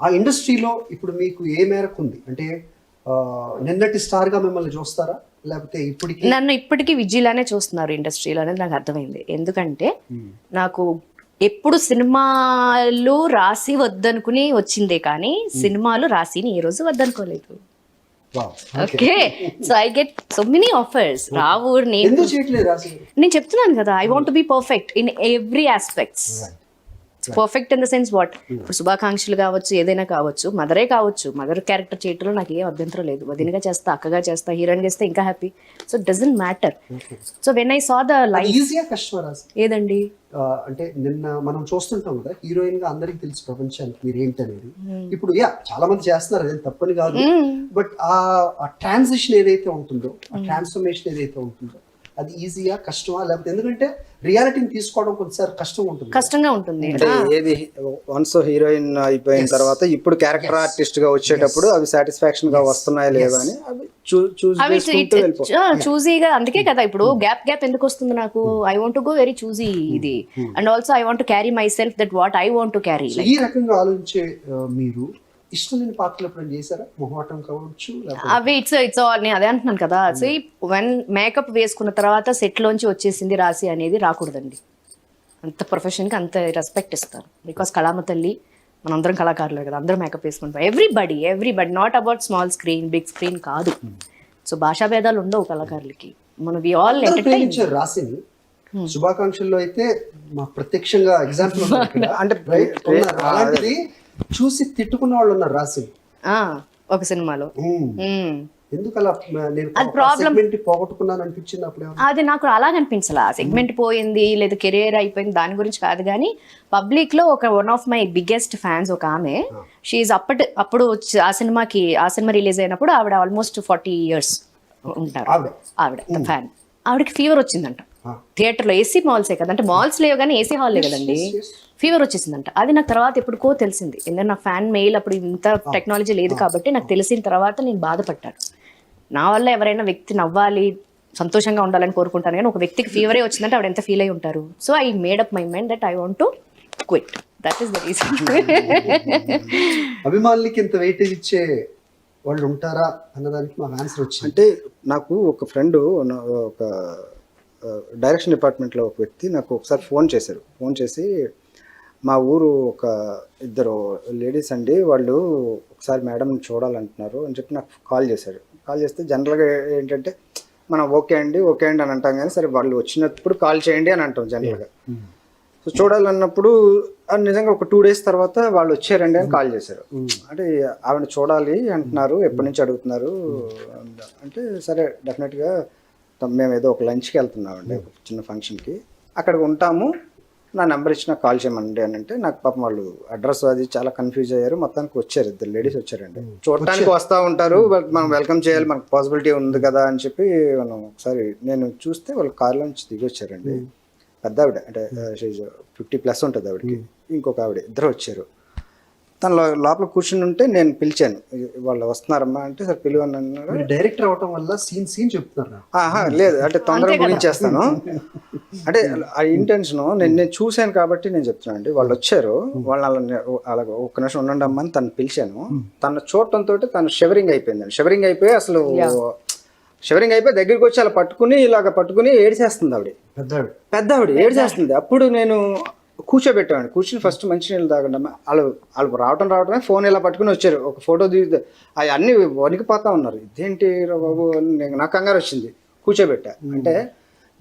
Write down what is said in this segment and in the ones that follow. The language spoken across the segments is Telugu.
ఆ ఇండస్ట్రీలో ఇప్పుడు మీకు ఏ మేరకు ఉంది అంటే నిన్నటి స్టార్ గా మిమ్మల్ని చూస్తారా లేకపోతే ఇప్పటికి? నన్ను ఇప్పటికీ విజయలానే చూస్తున్నారు ఇండస్ట్రీలో అనేది నాకు అర్థమైంది. ఎందుకంటే నాకు ఎప్పుడు సినిమాలు రాసి వద్దనుకుని వచ్చిందే కానీ సినిమాలు రాసిని ఏ రోజు వద్దనుకోలేదు. Okay, so I get so many offers. రావు ఎందుకు చేయట్లేదు రాసి? నేను చెప్తున్నాను కదా, I want be perfect in every aspects. Perfect in the sense what, ఇప్పుడు శుభాకాంక్షలు కావచ్చు, ఏదైనా కావచ్చు, మదరే కావచ్చు, మదర్ క్యారెక్టర్ చేయటంలో నాకు ఏం అభ్యంతరం లేదు. వదినగా చేస్తా, అక్కగా చేస్తా, హీరోయిన్ చేస్తే ఇంకా happy. So doesn't matter. So when I saw the life, ఈజీగా కష్టమా రాసి? ఏదండి అంటే నిన్న మనం చూస్తుంటాం కదా, హీరోయిన్ గా అందరికి తెలుసు ప్రపంచానికి మీరు ఏంటనేది. ఇప్పుడు చాలా మంది చేస్తున్నారు, అదేం తప్పని కాదు. బట్ ఆ ట్రాన్సిషన్ ఏదైతే ఉంటుందో, ఆ ట్రాన్స్ఫర్మేషన్ ఏదైతే ఉంటుందో, అది ఈజీగా కష్టమా? లేకపోతే ఎందుకంటే రియాలిటీని తీసుకోవడం కొంచెం కష్టంగా ఉంటుంది. అంటే ఏది వన్స్ హీరోయిన్ అయిపోయిన తర్వాత ఇప్పుడు క్యారెక్టర్ ఆర్టిస్ట్ గా వచ్చేటప్పుడు అవి సాటిస్ఫాక్షన్ గా వస్తున్నాయా లేదా అని చూజీగా. అందుకే కదా ఇప్పుడు గ్యాప్ ఎందుకు వస్తుంది నాకు. I want to go very choosy ఇది. And also I want to carry myself that what I want to carry. ఈ రకంగా ఆలోచించే మీరు ఇష్టం లేని పాత్రలు ఎప్పుడైనా చేశారా? మొహమాటం కావచ్చు అవి ఇట్స్ ఆల్. నేను అదే అంటున్నాను కదా, సో వన్ మేకప్ వేసుకున్న తర్వాత సెట్ లోంచి వచ్చేసింది రాసి అనేది రాకూడదండి. అంత ప్రొఫెషన్ కి అంత రెస్పెక్ట్ ఇస్తారు. బికాస్ కళామ తల్లి, మనందరం కళాకారులే కదా, అందరూ మేకప్ వేసుకుంటాం. Everybody not about small screen big screen కాదు. సో భాషా భేదాలు ఉండవు కళాకారులకి. మనం వి ఆల్ ఎంటర్టైన్. రాసిని శుభాకాంక్షల్లో అయితే మాకు ప్రత్యక్షంగా ఎగ్జాంపుల్ అంటే అలాంటిది చూసి తిట్టుకున్న వాళ్ళు ఉన్నారు రాసి ఒక సినిమాలో. ఎందుకు అలా పోగొట్టుకున్నాను అనిపించింది అప్పుడు? అది నాకు అలాగనిపించలా. సెగ్మెంట్ పోయింది లేదా కెరీర్ అయిపోయింది దాని గురించి కాదు, కానీ పబ్లిక్ లో ఒక one of my biggest fans ఒక ఆమె, షీఈ్ అప్పుడు ఆ సినిమా రిలీజ్ అయినప్పుడు ఆవిడ ఆల్మోస్ట్ 40 years ఉంటారు. ఆవిడ ఫ్యాన్. ఆవిడకి ఫీవర్ వచ్చిందంట థియేటర్లో. ఏసీ మాల్సే కదా, అంటే మాల్స్ లేవు కానీ ఏసీ హాల్లే కదండి. ఫీవర్ వచ్చేసిందంట. అది నాకు తర్వాత ఎప్పుడుకో తెలిసింది. ఎందుకంటే నా ఫ్యాన్ మెయిల్ అప్పుడు ఇంత టెక్నాలజీ లేదు కాబట్టి నాకు తెలిసిన తర్వాత నేను బాధపడ్డాను. నా వల్ల ఎవరైనా వ్యక్తి నవ్వాలి, సంతోషంగా ఉండాలని కోరుకుంటాను, కానీ ఒక వ్యక్తికి ఫీవరే వచ్చిందంటే ఆవిడ ఎంత ఫీల్ అయి ఉంటారు. So I made up my mind that I want to quit. That is the reason. అభిమానులకి ఇంత వెయిటేజ్ ఇచ్చే వాళ్ళు ఉంటారా అన్నదానికి మాకు ఆన్సర్ వచ్చింది. అంటే నాకు ఒక ఫ్రెండ్, ఒక డైరెక్షన్ డిపార్ట్మెంట్లో ఒక వ్యక్తి నాకు ఒకసారి ఫోన్ చేసి మా ఊరు ఒక ఇద్దరు లేడీస్ అండి, వాళ్ళు ఒకసారి మేడం చూడాలంటున్నారు అని చెప్పి నాకు కాల్ చేస్తే జనరల్గా ఏంటంటే మనం ఓకే అండి అని అంటాం, కానీ సరే వాళ్ళు వచ్చినప్పుడు కాల్ చేయండి అని అంటాం జనరల్గా. సో చూడాలన్నప్పుడు నిజంగా ఒక 2 days తర్వాత వాళ్ళు వచ్చారండి అని కాల్ చేశారు. అంటే ఆవిడ చూడాలి అంటున్నారు, ఎప్పటి నుంచి అడుగుతున్నారు అంటే సరే డెఫినెట్గా మేము ఏదో ఒక లంచ్కి వెళ్తున్నామండి, ఒక చిన్న ఫంక్షన్కి, అక్కడికి ఉంటాము, నా నెంబర్ ఇచ్చి నాకు కాల్ చేయమండి అని అంటే, నాకు పాపం వాళ్ళు అడ్రస్ అది చాలా కన్ఫ్యూజ్ అయ్యారు. మొత్తానికి వచ్చారు, 2 ladies వచ్చారండి. చూడటానికి వస్తూ ఉంటారు, మనం వెల్కమ్ చేయాలి, మనకు పాసిబిలిటీ ఉంది కదా అని చెప్పి మనం ఒకసారి నేను చూస్తే వాళ్ళు కార్లోంచి దిగి వచ్చారండి. పెద్ద ఆవిడ, అంటే 50+ ఉంటుంది ఆవిడకి, ఇంకొక ఆవిడ, ఇద్దరు వచ్చారు. తను లోపల కూర్చుని ఉంటే నేను పిలిచాను, వాళ్ళు వస్తున్నారమ్మా అంటే సరే పిలువని అన్నారు. డైరెక్టర్ అవటం వల్ల సీన్ చెప్తున్నారు? లేదు, అంటే తొందరగా గురించేస్తాను. అంటే ఆ ఇంటెన్షన్ నేను చూశాను కాబట్టి నేను చెప్తున్నాను అండి. వాళ్ళు వచ్చారు, వాళ్ళు అలాగ ఒక్క నిమిషం ఉండండి అమ్మా అని తను పిలిచాను. తను చూడటంతో తను షివరింగ్ అయిపోయి అసలు షివరింగ్ అయిపోయి దగ్గరికి వచ్చి అలా పట్టుకుని ఏడిచేస్తుంది ఆవిడ, పెద్ద ఆవిడ ఏడిచేస్తుంది. అప్పుడు నేను కూర్చోబెట్టామండి, కూర్చుని ఫస్ట్ మంచినీళ్ళు తాగండి. వాళ్ళు రావటమే ఫోన్ ఇలా పట్టుకుని వచ్చారు, ఒక ఫోటో దిగుతా, అవి అన్ని వణికిపోతా ఉన్నారు. ఇదేంటి బాబు, నాకు కంగారు వచ్చింది, కూర్చోబెట్టా. అంటే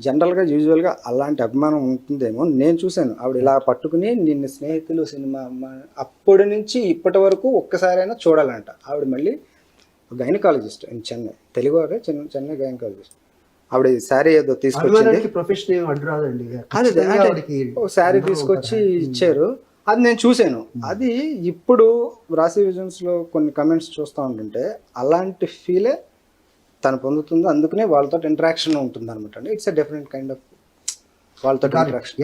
జనరల్గా యూజువల్గా అలాంటి అభిమానం ఉంటుందేమో. నేను చూశాను ఆవిడ ఇలా పట్టుకుని నిన్న స్నేహితులు సినిమా అమ్మ, అప్పటి నుంచి ఇప్పటి వరకు ఒక్కసారైనా చూడాలంట. ఆవిడ మళ్ళీ gynaecologist in Chennai, Telugu Chennai gynaecologist. ఆవిడ శారీ ఏదో తీసుకొచ్చింది, శారీ తీసుకొచ్చి ఇచ్చారు, అది నేను చూశాను. అది ఇప్పుడు రాశి విజన్స్లో కొన్ని కమెంట్స్ చూస్తూ ఉంటుంటే అలాంటి ఫీలే తను పొందుతుంది. అందుకనే వాళ్ళతో ఇంటరాక్షన్ ఉంటుంది అనమాట. It's a different kind of వాళ్ళతో ఇంటరాక్షన్.